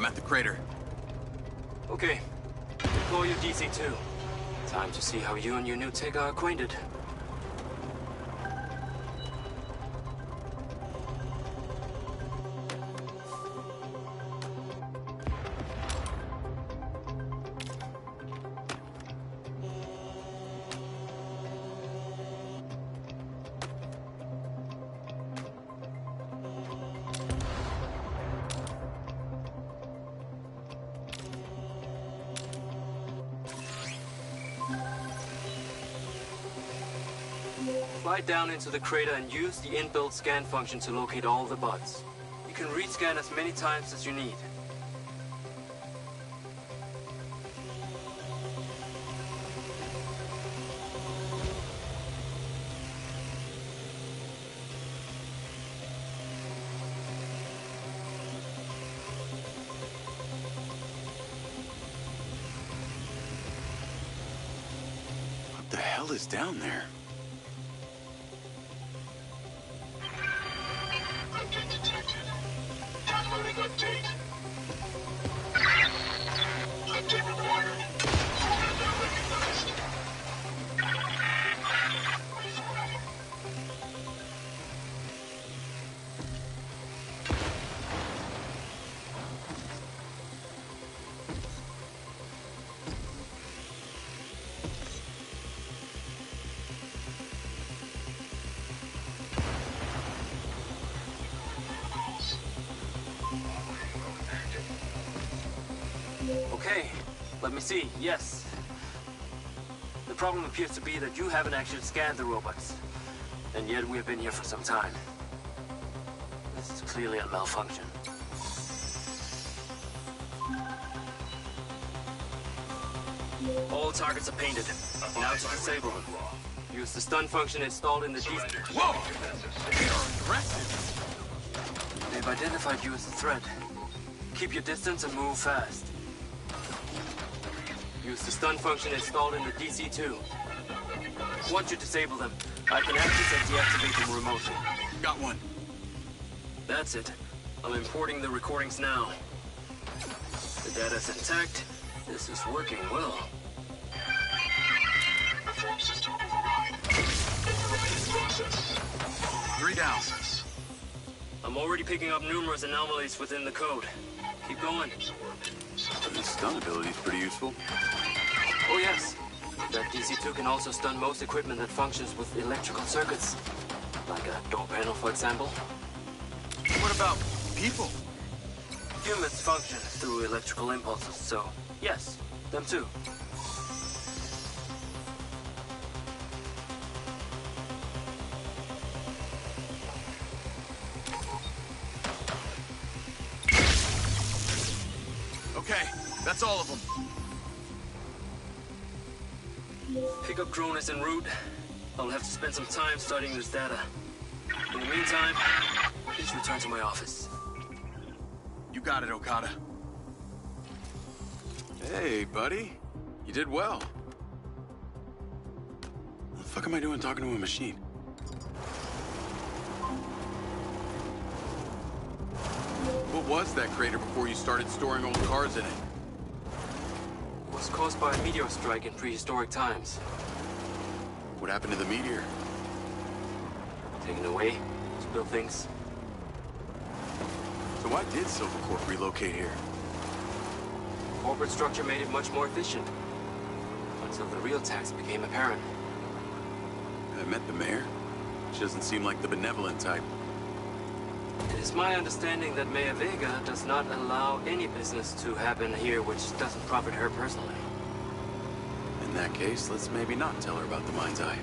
I'm at the crater. Okay. Deploy your DC-2. Time to see how you and your new tech are acquainted. Fly down into the crater and use the inbuilt scan function to locate all the buds. You can rescan as many times as you need. What the hell is down there? Update. Update required. Not recognized. Okay, let me see. Yes. The problem appears to be that you haven't actually scanned the robots. And yet we've been here for some time. This is clearly a malfunction. All targets are painted. Now to disable them. Use the stun function installed in the DC. Whoa! They are aggressive! They've identified you as a threat. Keep your distance and move fast. Use the stun function installed in the DC-2. Once you disable them, I can access and deactivate them remotely. Got one. That's it. I'm importing the recordings now. The data's intact. This is working well. Reform system override. Override process. 3 down. I'm already picking up numerous anomalies within the code. Keep going. The stun ability is pretty useful. Oh yes. That DC-2 can also stun most equipment that functions with electrical circuits. Like a door panel, for example. What about people? Humans function through electrical impulses, so yes, them too. Okay, that's all of them. Pickup drone is en route. I'll have to spend some time studying this data. In the meantime, please return to my office. You got it, Okada. Hey, buddy. You did well. What the fuck am I doing talking to a machine? What was that crater before you started storing old cars in it? It was caused by a meteor strike in prehistoric times. What happened to the meteor? Taken away to build things. So why did Silvercorp relocate here? Corporate structure made it much more efficient. Until the real tax became apparent. I met the mayor. She doesn't seem like the benevolent type. It is my understanding that Mayor Vega does not allow any business to happen here which doesn't profit her personally. In that case, let's maybe not tell her about the Mindseye.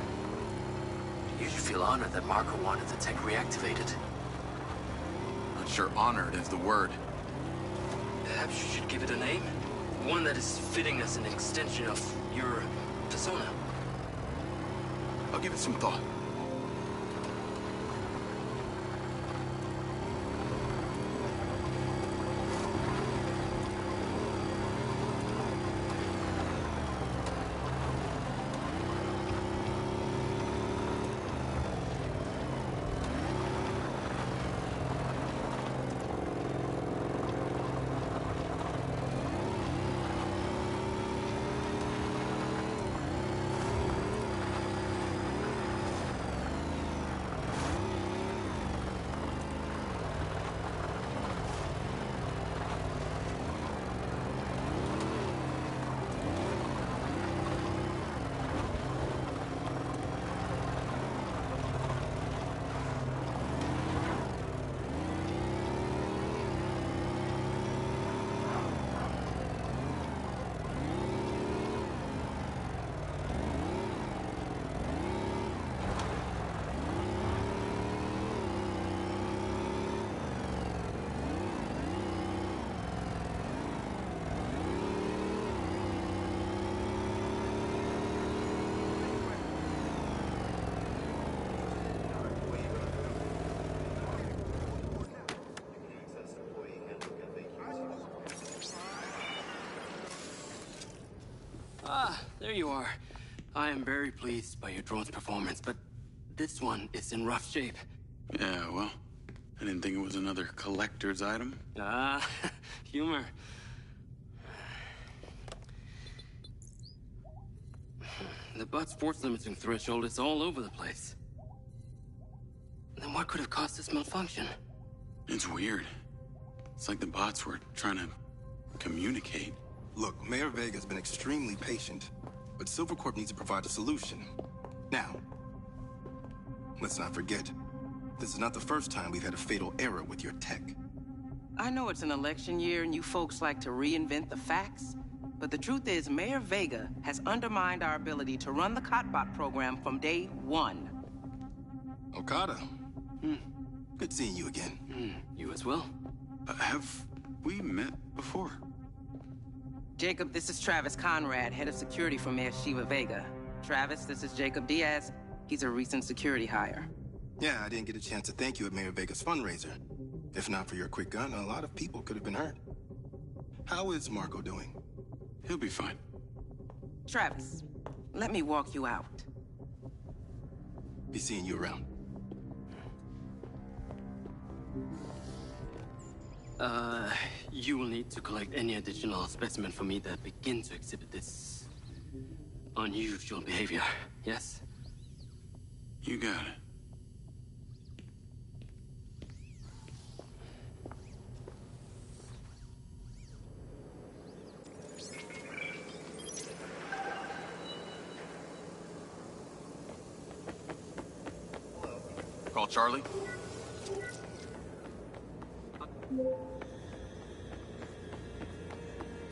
You should feel honored that Marco wanted the tech reactivated. Not sure honored is the word. Perhaps you should give it a name? One that is fitting as an extension of your persona. I'll give it some thought. there you are. I am very pleased by your drone's performance, but this one is in rough shape. Yeah, well, I didn't think it was another collector's item. Ah, humor. The butt's force limiting threshold is all over the place. Then what could have caused this malfunction? It's weird. It's like the bots were trying to communicate. Look, Mayor Vega's been extremely patient, but Silvercorp needs to provide a solution. Now, let's not forget, this is not the first time we've had a fatal error with your tech. I know it's an election year and you folks like to reinvent the facts, but the truth is Mayor Vega has undermined our ability to run the Cotbot program from day one. Okada. Good seeing you again. You as well. Have we met before? Jacob, this is Travis Conrad, head of security for Mayor Shiva Vega. Travis, this is Jacob Diaz. He's a recent security hire. Yeah, I didn't get a chance to thank you at Mayor Vega's fundraiser. If not for your quick gun, a lot of people could have been hurt. How is Marco doing? He'll be fine. Travis, let me walk you out. Be seeing you around. You will need to collect any additional specimen for me that begin to exhibit this unusual behavior, yes? You got it. Call Charlie.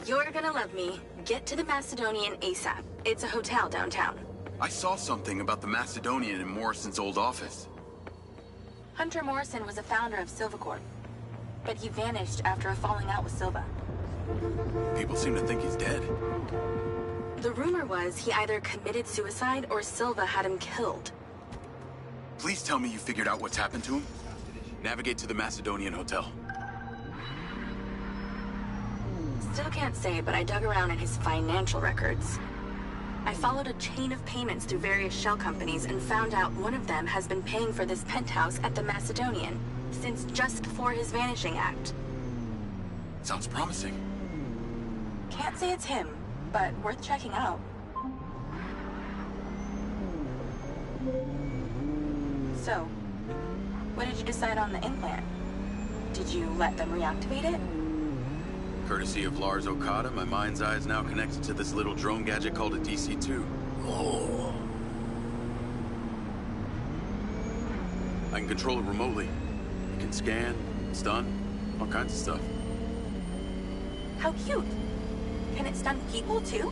You're gonna love me. Get to the Macedonian ASAP. It's a hotel downtown. I saw something about the Macedonian in Morrison's old office. Hunter Morrison was a founder of Silvercorp, but he vanished after a falling out with Silva. People seem to think he's dead. The rumor was he either committed suicide or Silva had him killed. Please tell me you figured out what's happened to him. Navigate to the Macedonian Hotel. Still can't say, but I dug around in his financial records. I followed a chain of payments through various shell companies and found out one of them has been paying for this penthouse at the Macedonian since just before his vanishing act. Sounds promising. Can't say it's him, but worth checking out. So, what did you decide on the implant? Did you let them reactivate it? Courtesy of Lars Okada, my mind's eye is now connected to this little drone gadget called a DC-2. Oh. I can control it remotely. It can scan, stun, all kinds of stuff. How cute. Can it stun people too?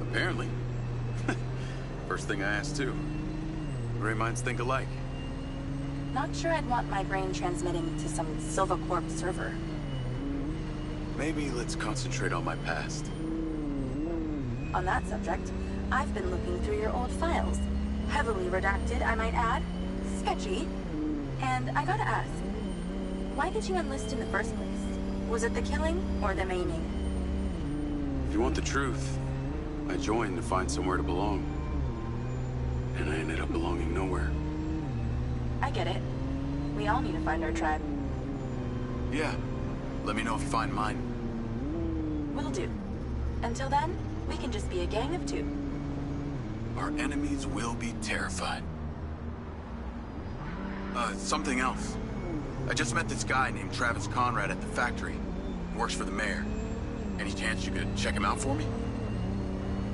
Apparently. First thing I asked too. Gray minds think alike. Not sure I'd want my brain transmitting to some Silvercorp server. Maybe let's concentrate on my past. On that subject, I've been looking through your old files. Heavily redacted, I might add. Sketchy. And I gotta ask, why did you enlist in the first place? Was it the killing or the maiming? If you want the truth, I joined to find somewhere to belong. And I ended up belonging nowhere. I get it. We all need to find our tribe. Yeah. Let me know if you find mine. Will do. Until then, we can just be a gang of two. Our enemies will be terrified. Something else. I just met this guy named Travis Conrad at the factory. He works for the mayor. Any chance you could check him out for me?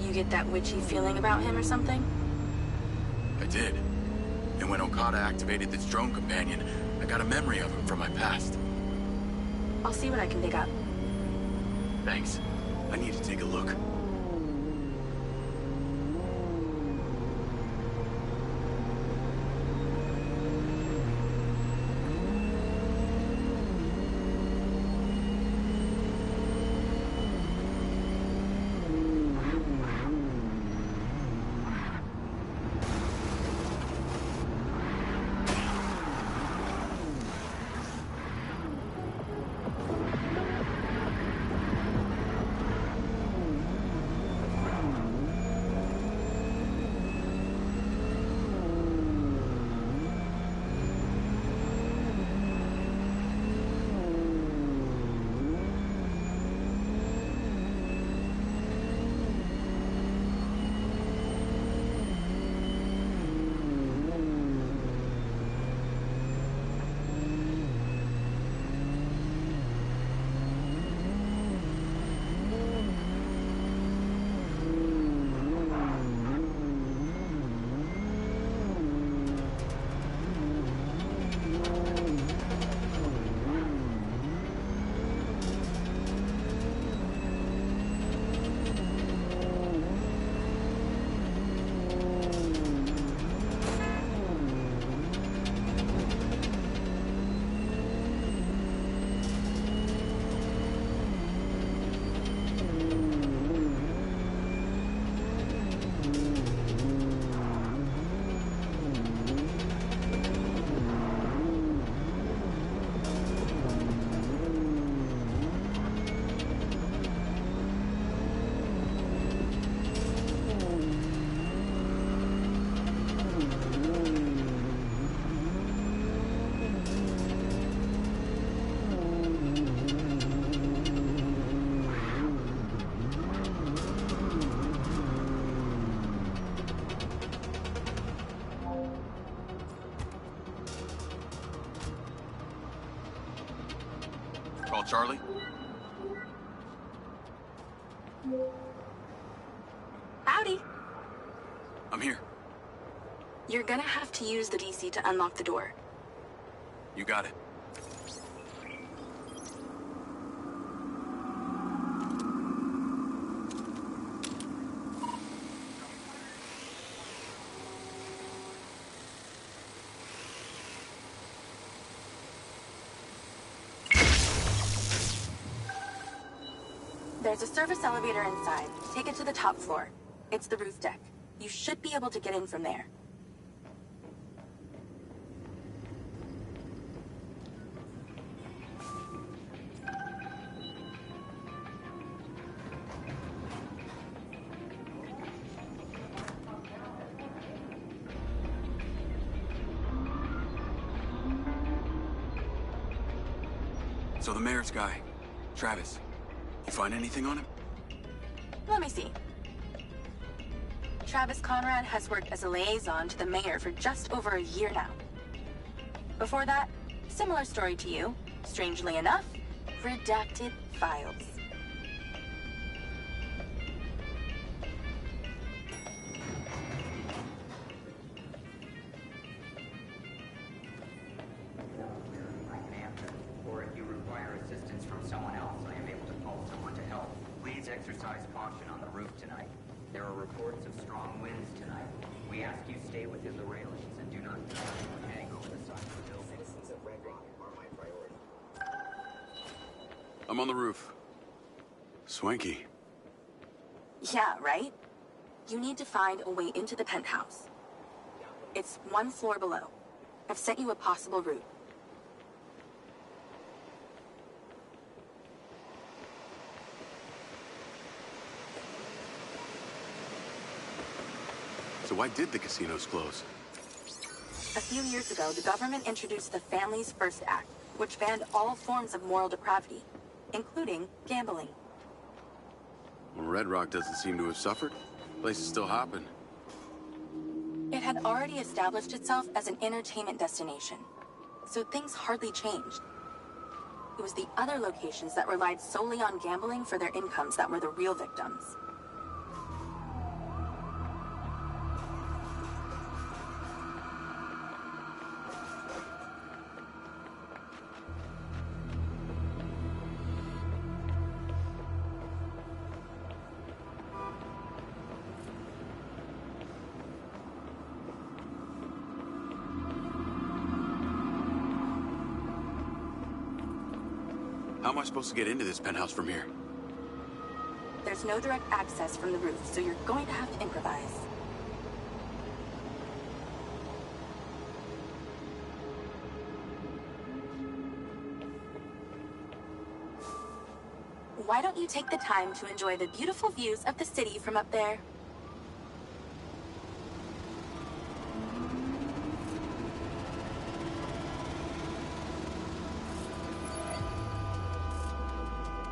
You get that witchy feeling about him or something? I did. And when Okada activated this drone companion, I got a memory of him from my past. I'll see what I can dig up. Thanks. I need to take a look. Call Charlie. Howdy. I'm here. You're gonna have to use the DC to unlock the door. You got it. There's a service elevator inside. Take it to the top floor. It's the roof deck. You should be able to get in from there. So the mayor's guy, Travis, you find anything on him? Let me see. Travis Conrad has worked as a liaison to the mayor for just over a year now. Before that, similar story to you. Strangely enough, redacted files. I can answer, or if you require assistance from someone else, I am able to call someone to help. Please exercise caution on the roof tonight. There are reports of strong winds tonight. We ask you stay within the railings and do not hang over the side of the building. Citizens of Red Rock are my priority. I'm on the roof. Swanky. Yeah, right? You need to find a way into the penthouse. It's one floor below. I've sent you a possible route. So why did the casinos close? A few years ago, the government introduced the Family's First Act, which banned all forms of moral depravity, including gambling. Well, Red Rock doesn't seem to have suffered. The place is still hopping. It had already established itself as an entertainment destination, so things hardly changed. It was the other locations that relied solely on gambling for their incomes that were the real victims. How am I supposed to get into this penthouse from here? There's no direct access from the roof, so you're going to have to improvise. Why don't you take the time to enjoy the beautiful views of the city from up there?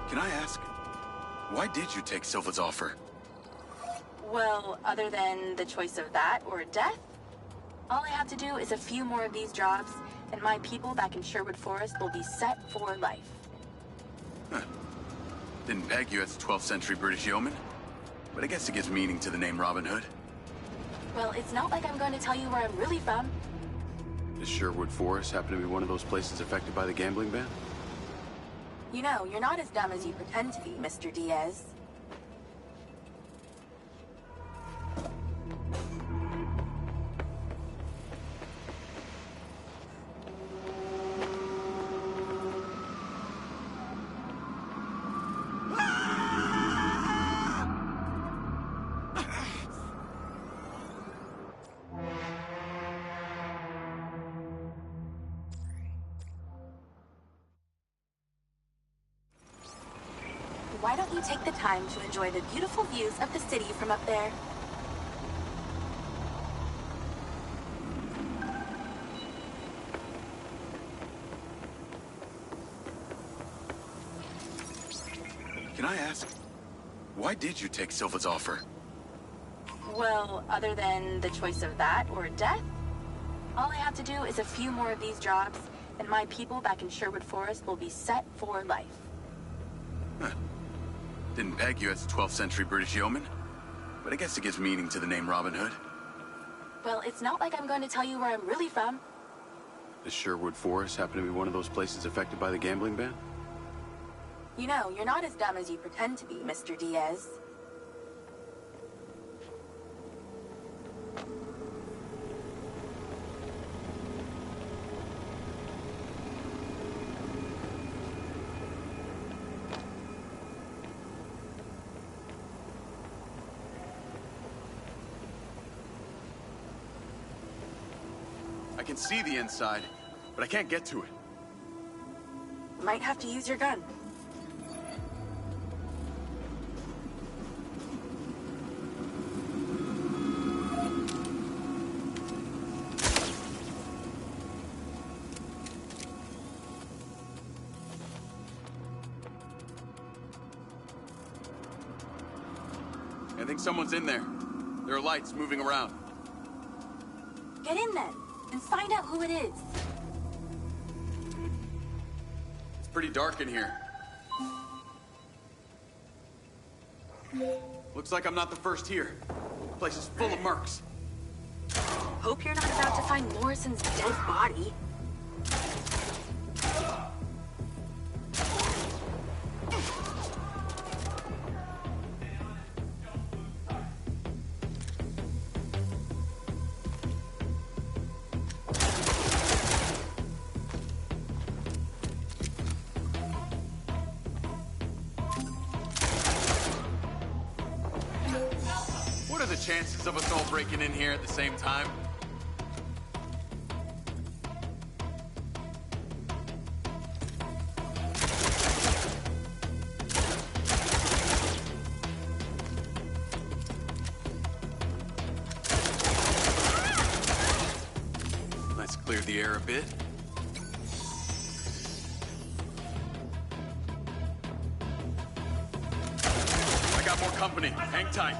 Can I ask, why did you take Silva's offer? Well, other than the choice of that or death, all I have to do is a few more of these jobs, and my people back in Sherwood Forest will be set for life. Huh. Didn't peg you as a 12th century British yeoman, but I guess it gives meaning to the name Robin Hood. Well, it's not like I'm going to tell you where I'm really from. Does Sherwood Forest happen to be one of those places affected by the gambling ban? You know, you're not as dumb as you pretend to be, Mr. Diaz. Why don't you take the time to enjoy the beautiful views of the city from up there? Can I ask, why did you take Silva's offer? Well, other than the choice of that or death, all I have to do is a few more of these jobs, and my people back in Sherwood Forest will be set for life. Huh. Didn't peg you as a 12th century British yeoman, but I guess it gives meaning to the name Robin Hood. Well, it's not like I'm going to tell you where I'm really from. Does Sherwood Forest happen to be one of those places affected by the gambling ban? You know, you're not as dumb as you pretend to be, Mr. Diaz. I can see the inside, but I can't get to it. Might have to use your gun. I think someone's in there. There are lights moving around. Get in then, and find out who it is. It's pretty dark in here. Looks like I'm not the first here. The place is full of mercs. Hope you're not about to find Morrison's dead body. What are the chances of us all breaking in here at the same time? Let's clear the air a bit. I got more company. Hang tight.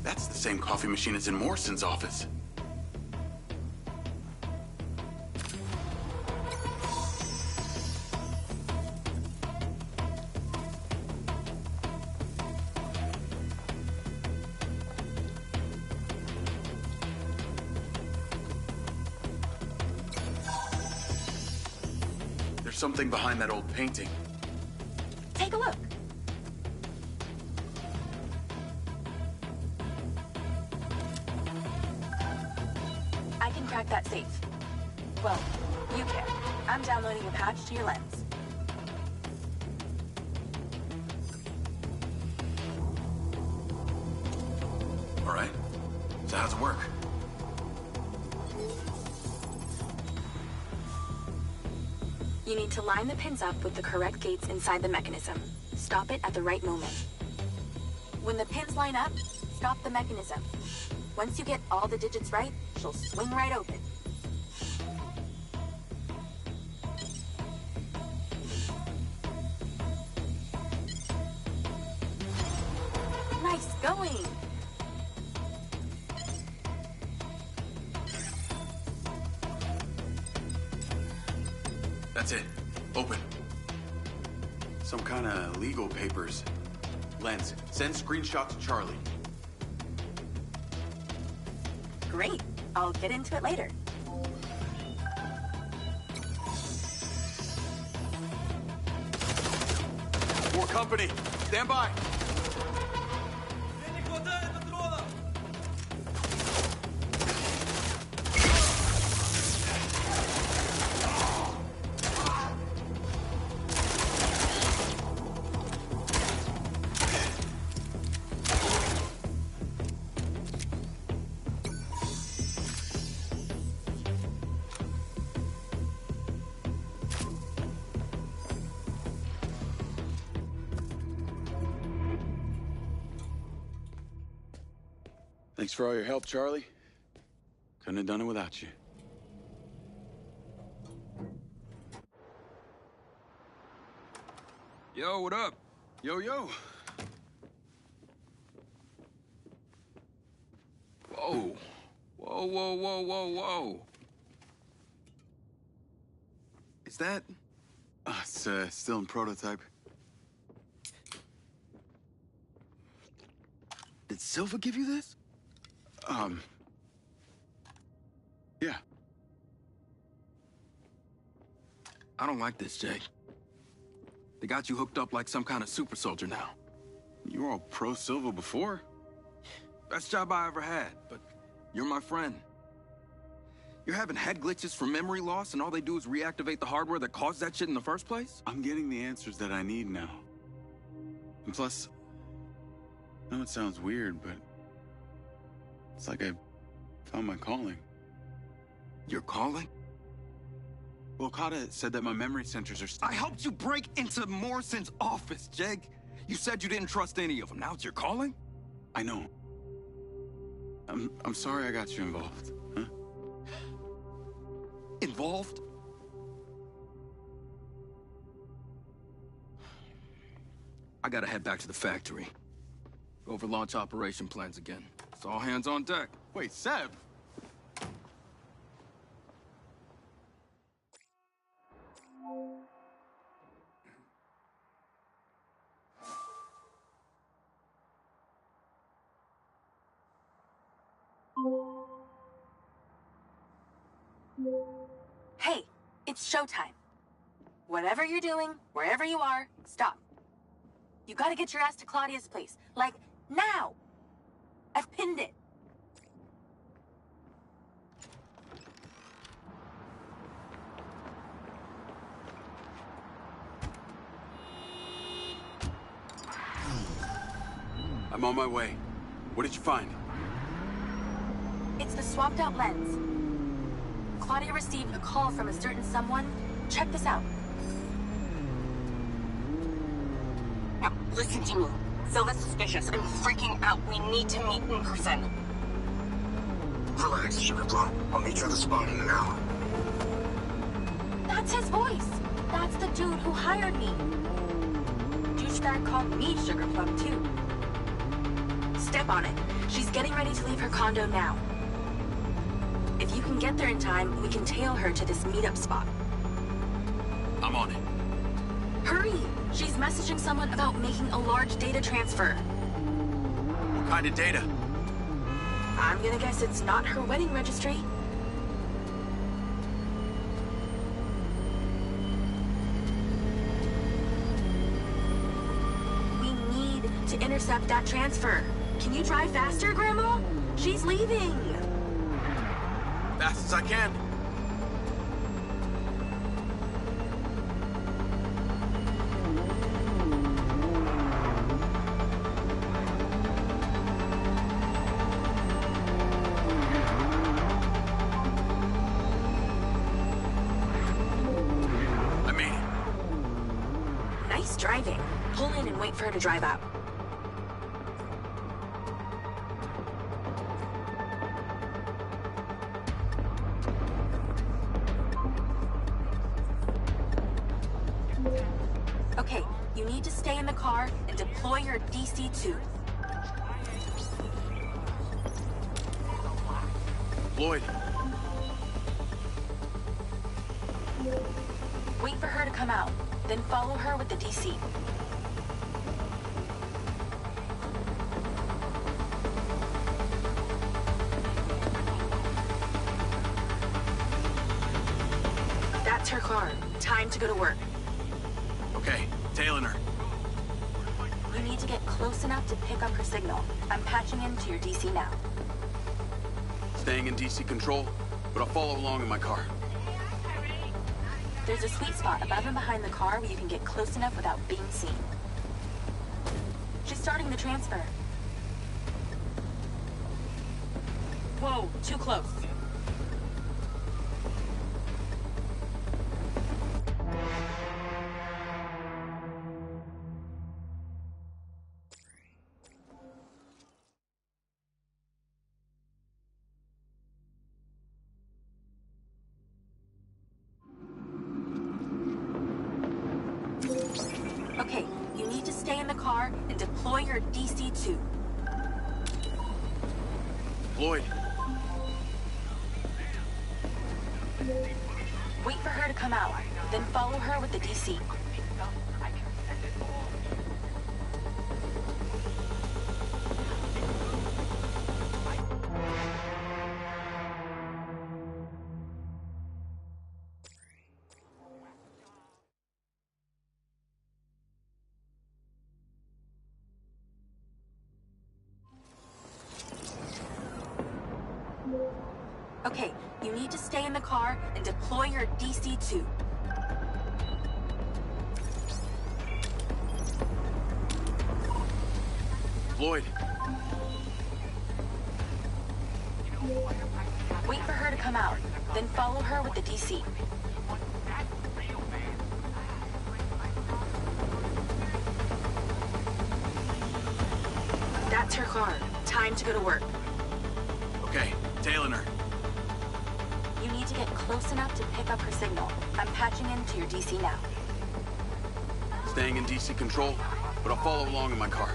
That's the same coffee machine as in Morrison's office. There's something behind that old painting. Take a look. I can crack that safe. Well, you can. I'm downloading a patch to your lens. All right. So how's it work? You need to line the pins up with the correct gates inside the mechanism. Stop it at the right moment. When the pins line up, stop the mechanism. Once you get all the digits right, she'll swing right open. Nice going! That's it. Open. Some kind of legal papers. Lens, send screenshot to Charlie. Great. I'll get into it later. More company. Stand by. Thanks for all your help, Charlie. Couldn't have done it without you. Yo, what up? Yo, yo. Whoa. Whoa, whoa, whoa, whoa, whoa. Is that... It's still in prototype. Did Silva give you this? Yeah. I don't like this, Jay. They got you hooked up like some kind of super soldier now. You were all pro-Silva before. Best job I ever had, but you're my friend. You're having head glitches from memory loss, and all they do is reactivate the hardware that caused that shit in the first place? I'm getting the answers that I need now. And plus, I know it sounds weird, but it's like I found my calling. Your calling? Well, Okada said that my memory centers are... I helped you break into Morrison's office, Jeg. You said you didn't trust any of them. Now it's your calling? I know. I'm sorry I got you involved, huh? Involved? I gotta head back to the factory. Go over launch operation plans again. It's all hands on deck. Wait, Seb! Hey, it's showtime. Whatever you're doing, wherever you are, stop. You gotta get your ass to Claudia's place. Like, now! I've pinned it. I'm on my way. What did you find? It's the swapped out lens. Claudia received a call from a certain someone. Check this out. Now, listen to me. Silva's suspicious. I'm freaking out. We need to meet in person. Relax, Sugarplum. I'll meet you at the spot in an hour. That's his voice. That's the dude who hired me. Douchebag called me Sugar Plum, too. Step on it. She's getting ready to leave her condo now. If you can get there in time, we can tail her to this meetup spot. I'm on it. Hurry! She's messaging someone about making a large data transfer. What kind of data? I'm gonna guess it's not her wedding registry. We need to intercept that transfer. Can you drive faster, Grandma? She's leaving. Fast as I can. I made it. Nice driving. Pull in and wait for her to drive out. Okay, you need to stay in the car and deploy your DC-2. Lloyd. Wait for her to come out, then follow her with the DC. That's her car. Time to go to work. Okay, tailing her. You need to get close enough to pick up her signal. I'm patching into your DC now. Staying in DC control, but I'll follow along in my car. There's a sweet spot above and behind the car where you can get close enough without being seen. She's starting the transfer. Whoa, too close. Okay, you need to stay in the car and deploy your DC-2. Floyd. Wait for her to come out, then follow her with the DC. Okay, you need to stay in the car and deploy your DC-2. Floyd. Wait for her to come out, then follow her with the DC. That's her car. Time to go to work. Okay, tailing her. You need to get close enough to pick up her signal. I'm patching into your DC now. Staying in DC control, but I'll follow along in my car.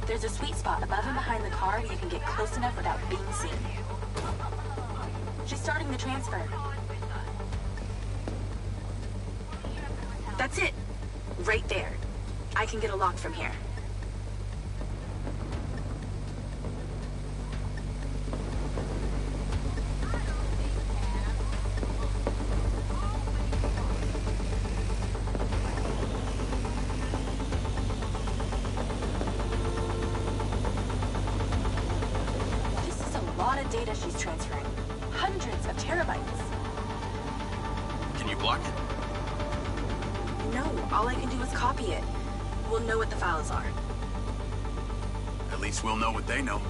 There's a sweet spot above and behind the car where you can get close enough without being seen. She's starting the transfer. That's it. Right there. I can get a lock from here. Data she's transferring. Hundreds of terabytes. Can you block it? No, all I can do is copy it. We'll know what the files are. At least we'll know what they know.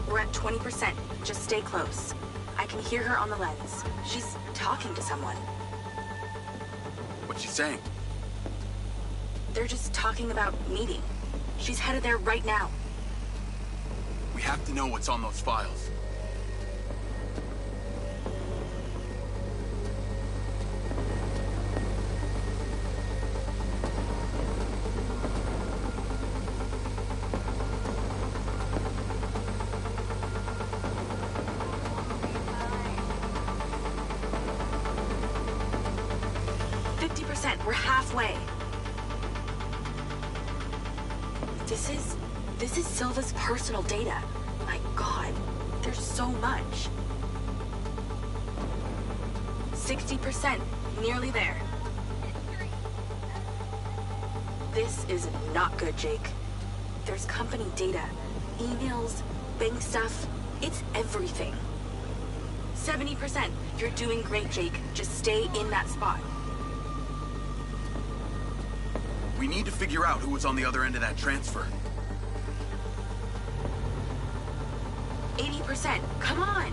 We're at 20%. Just stay close. I can hear her on the lens. She's talking to someone. What's she saying? They're just talking about meeting. She's headed there right now. We have to know what's on those files. We're halfway. This is Silva's personal data. My God, there's so much. 60%, nearly there. This is not good, Jake. There's company data, emails, bank stuff. It's everything. 70%. You're doing great, Jake. Just stay in that spot. We need to figure out who was on the other end of that transfer. 80%. Come on!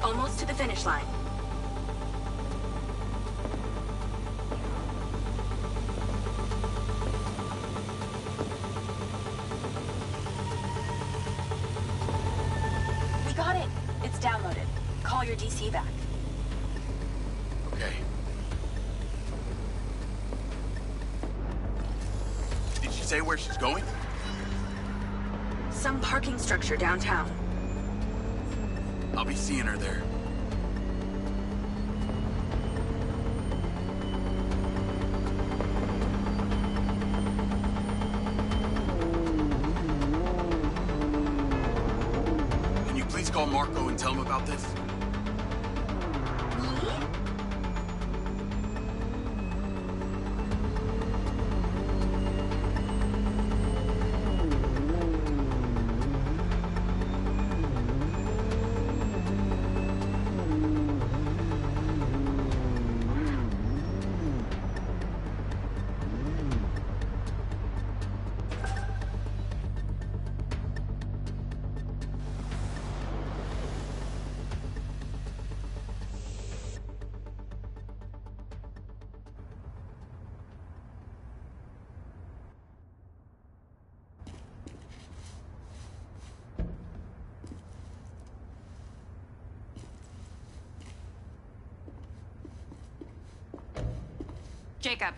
Almost to the finish line. We got it. It's downloaded. Call your DC back. Okay. Did she say where she's going? Some parking structure downtown. I'll be seeing her there. Can you please call Marco and tell him about this? Jacob.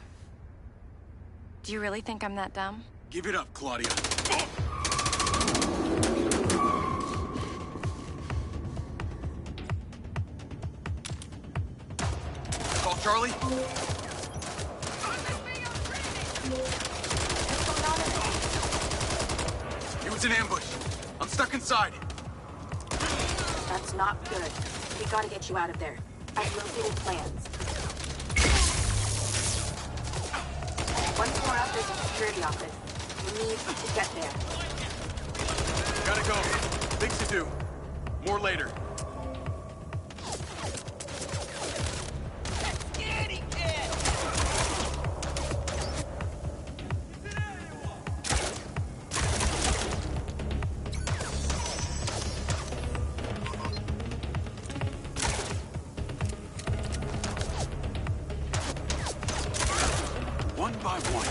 Do you really think I'm that dumb? Give it up, Claudia. Call Charlie? It was an ambush. I'm stuck inside. That's not good. We gotta get you out of there. I've located plans. One floor up, there's a security office. We need to get there. Gotta go. Things to do. More later. One by one.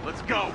Let's go.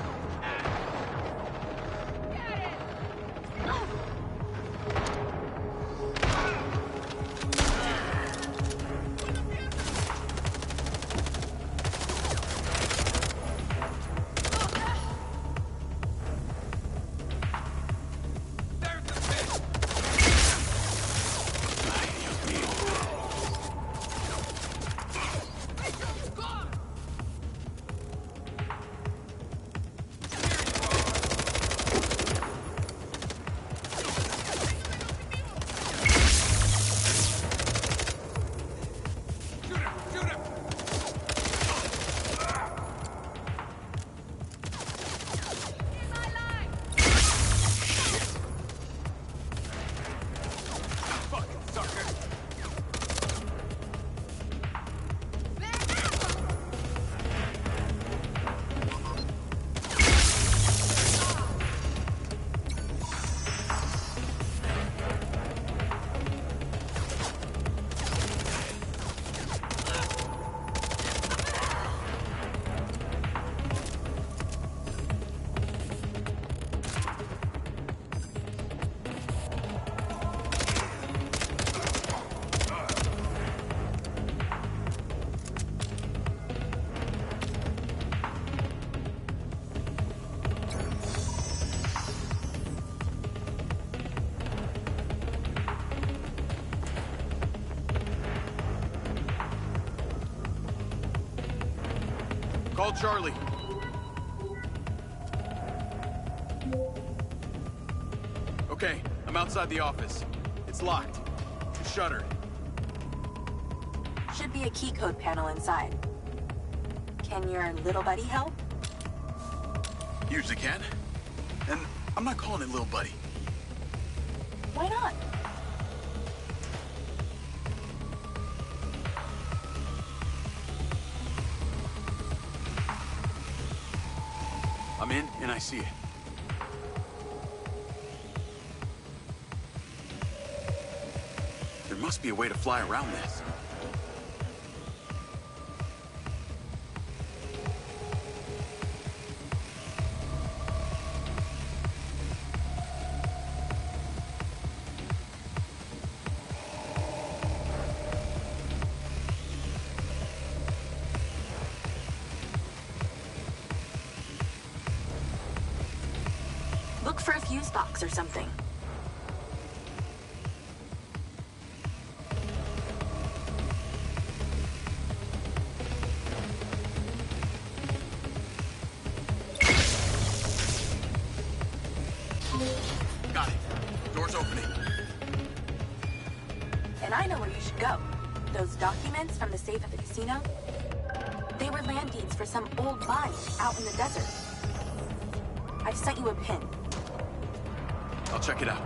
Call Charlie. Okay, I'm outside the office. It's locked. It's shuttered. Should be a key code panel inside. Can your little buddy help? Usually can. And I'm not calling it little buddy. Why not? I'm in, and I see it. There must be a way to fly around this. Look for a fuse box or something. Got it. Door's opening. And I know where you should go. Those documents from the safe at the casino, they were land deeds for some old mine out in the desert. I've sent you a pin. I'll check it out.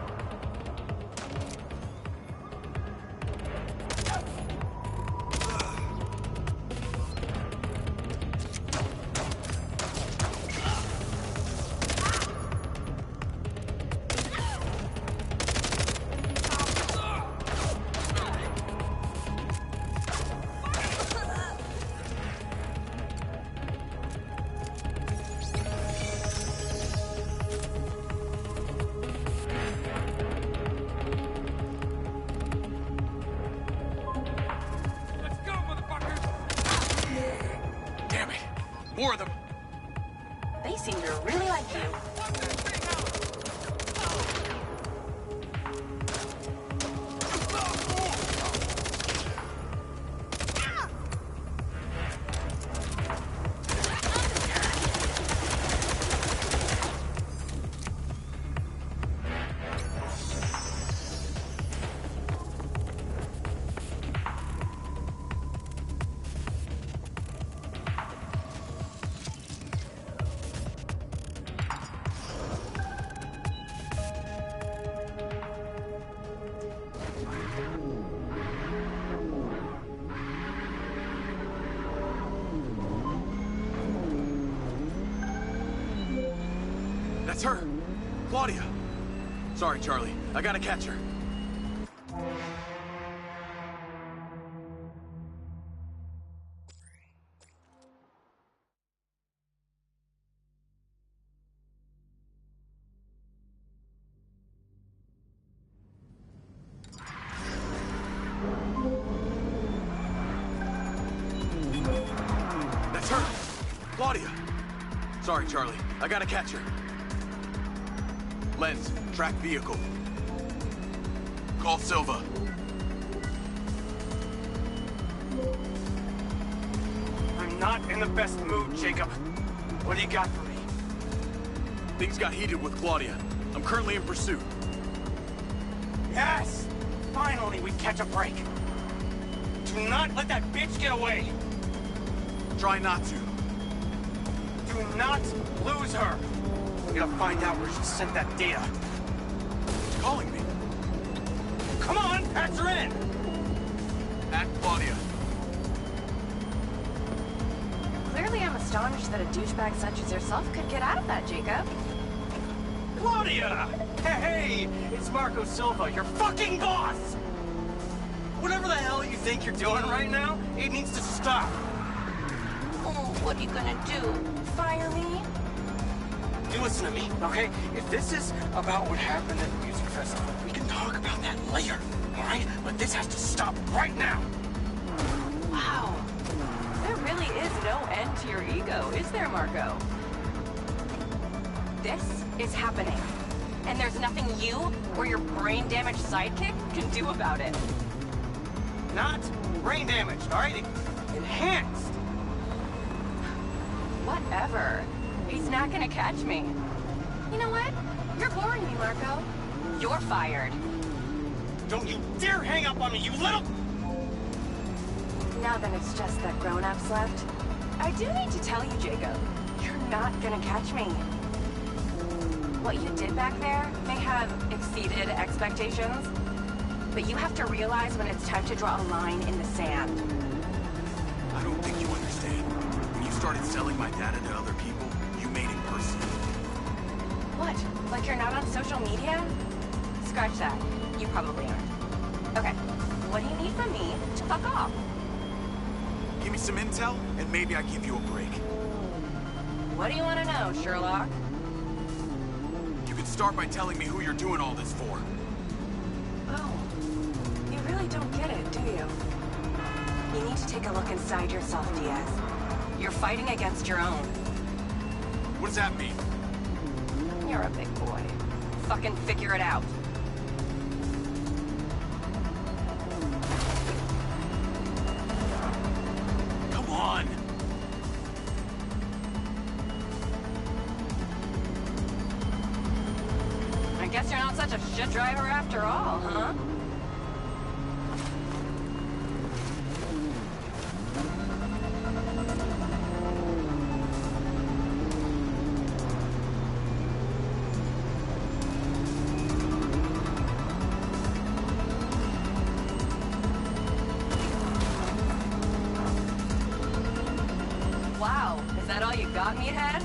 More of them. They seem to really like you. That's her! Claudia! Sorry, Charlie. I gotta catch her. That's her! Claudia! Sorry, Charlie. I gotta catch her. Lens, track vehicle. Call Silva. I'm not in the best mood, Jacob. What do you got for me? Things got heated with Claudia. I'm currently in pursuit. Yes! Finally, we catch a break. Do not let that bitch get away. Try not to. Do not lose her. We gotta find out where she sent that data. She's calling me. Come on, patch her in! At Claudia. Clearly I'm astonished that a douchebag such as yourself could get out of that, Jacob. Claudia! Hey, it's Marco Silva, your fucking boss! Whatever the hell you think you're doing right now, it needs to stop. Oh, what are you gonna do? Fire me? You listen to me, okay? If this is about what happened at the music festival, we can talk about that later, all right? But this has to stop right now. Wow. There really is no end to your ego, is there, Marco? This is happening. And there's nothing you or your brain-damaged sidekick can do about it. Not brain damaged, all right? Enhanced. Whatever. He's not gonna catch me. You know what? You're boring me, Marco. You're fired. Don't you dare hang up on me, you little... Now then it's just that grown-ups left. I do need to tell you, Jacob, you're not gonna catch me. What you did back there may have exceeded expectations, but you have to realize when it's time to draw a line in the sand. I don't think you understand. When you started selling my data to other people, you made it personal. What? Like you're not on social media? Scratch that. You probably aren't. Okay, what do you need from me to fuck off? Give me some intel, and maybe I give you a break. What do you want to know, Sherlock? You could start by telling me who you're doing all this for. Oh, you really don't get it, do you? You need to take a look inside yourself, Diaz. You're fighting against your own. What does that mean? You're a big boy. Fucking figure it out. Come on! I guess you're not such a Ninja driver after all, huh? Wow, is that all you got, meathead?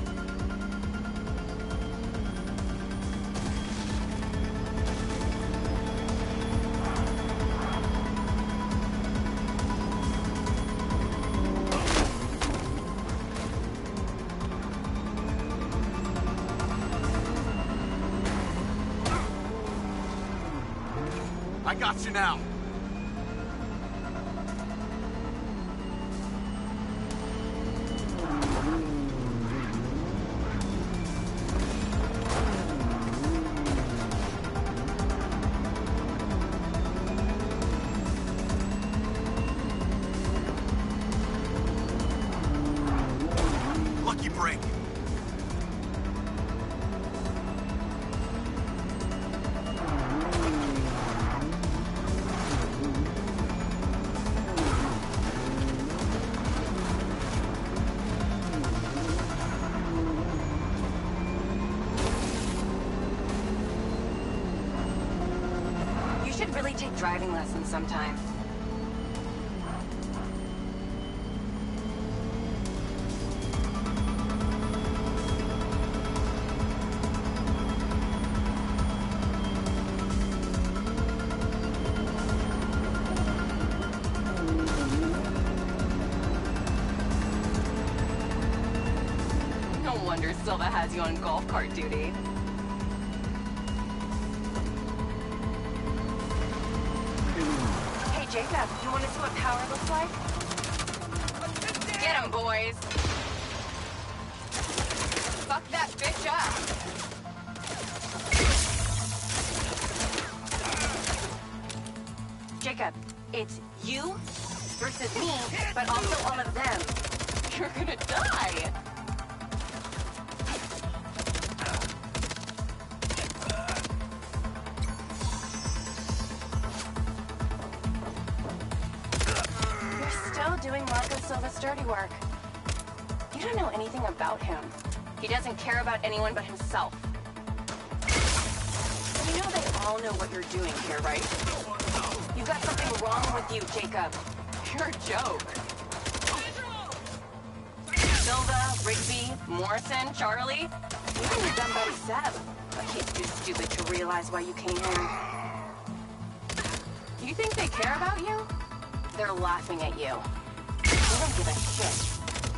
I got you now. Lucky break. You should really take driving lessons sometime. No wonder Silva has you on golf cart duty. Hey, Jacob, you want to see what power looks like? Get him, boys! Fuck that bitch up! Jacob, it's you versus me, but also all of them. You're gonna die! You're still doing Marco Silva's dirty work. You don't know anything about him. He doesn't care about anyone but himself. You know they all know what you're doing here, right? You've got something wrong with you, Jacob. You're a joke. Silva, Rigby, Morrison, Charlie, even your dumb buddy Seb. But he's too stupid to realize why you came here. You think they care about you? They're laughing at you. They don't give a shit.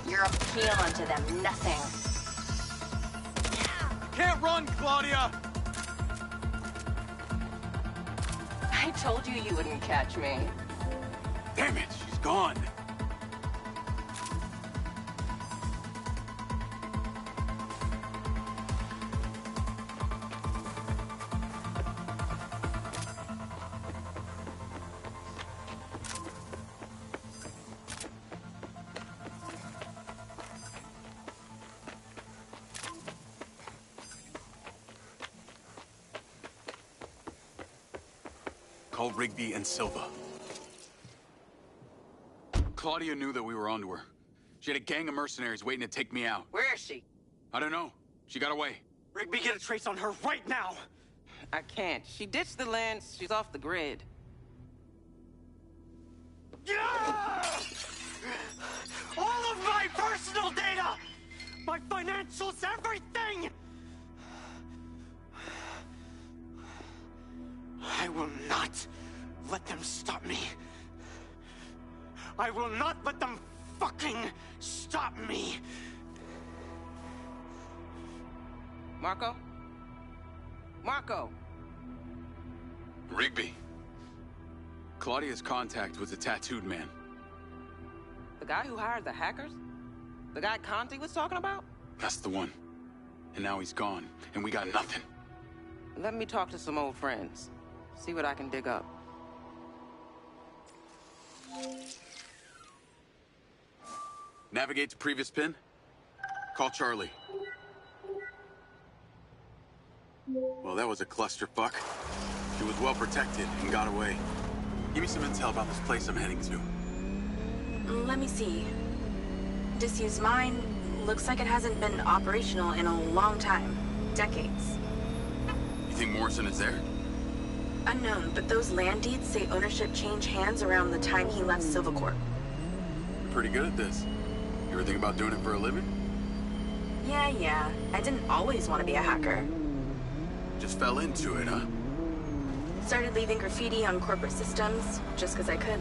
You're a peon to them, nothing. Can't run, Claudia! I told you you wouldn't catch me. Damn it, she's gone. Call Rigby and Silva. Claudia knew that we were onto her. She had a gang of mercenaries waiting to take me out. Where is she? I don't know. She got away. Rigby, get a trace on her right now! I can't. She ditched the lens. She's off the grid. Yeah! All of my personal data! My financials, everything! I will not let them stop me. I will not let them fucking stop me. Marco? Marco! Rigby. Claudia's contact was a tattooed man. The guy who hired the hackers? The guy Conti was talking about? That's the one. And now he's gone, and we got nothing. Let me talk to some old friends. See what I can dig up. Navigate to previous pin. Call Charlie. Well, that was a clusterfuck. She was well protected and got away. Give me some intel about this place I'm heading to. Let me see. Disused mine. Looks like it hasn't been operational in a long time. Decades. You think Morrison is there? Unknown, but those land deeds say ownership changed hands around the time he left Silvercorp. You're pretty good at this. You ever think about doing it for a living? Yeah. I didn't always want to be a hacker. Just fell into it, huh? Started leaving graffiti on corporate systems, just because I could.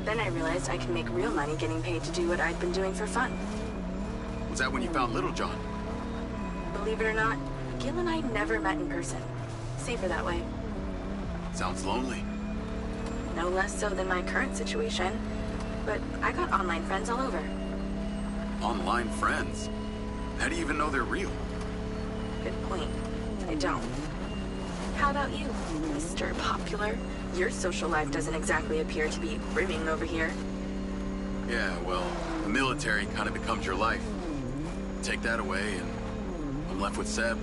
Then I realized I could make real money getting paid to do what I'd been doing for fun. Was that when you found Little John? Believe it or not, Gil and I never met in person. Safer that way. Sounds lonely. No less so than my current situation. But I got online friends all over. Online friends? How do you even know they're real? Good point. I don't. How about you, Mr. Popular? Your social life doesn't exactly appear to be brimming over here. Yeah, well, the military kind of becomes your life. Take that away, and I'm left with Seb.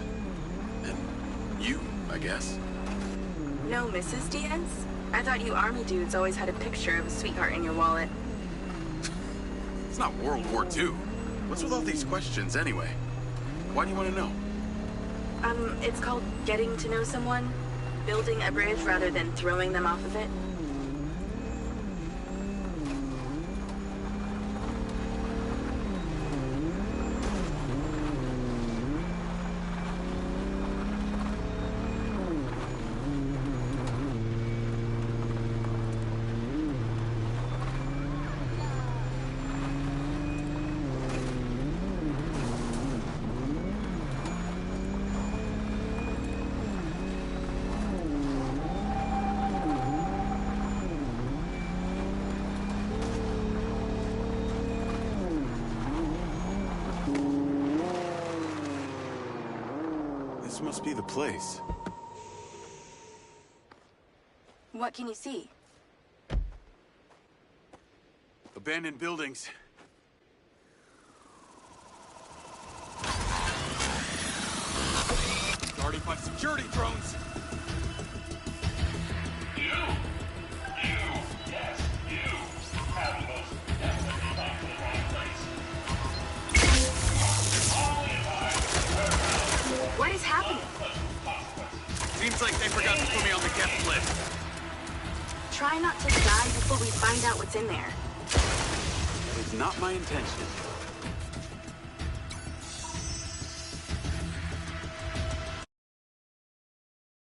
And you, I guess. No Mrs. Diaz? I thought you army dudes always had a picture of a sweetheart in your wallet. It's not World War II. What's with all these questions, anyway? Why do you want to know? It's called getting to know someone. Building a bridge rather than throwing them off of it. This must be the place. What can you see? Abandoned buildings. Guarded by security drones. What is happening? Seems like they forgot to put me on the guest list. Try not to die before we find out what's in there. That is not my intention.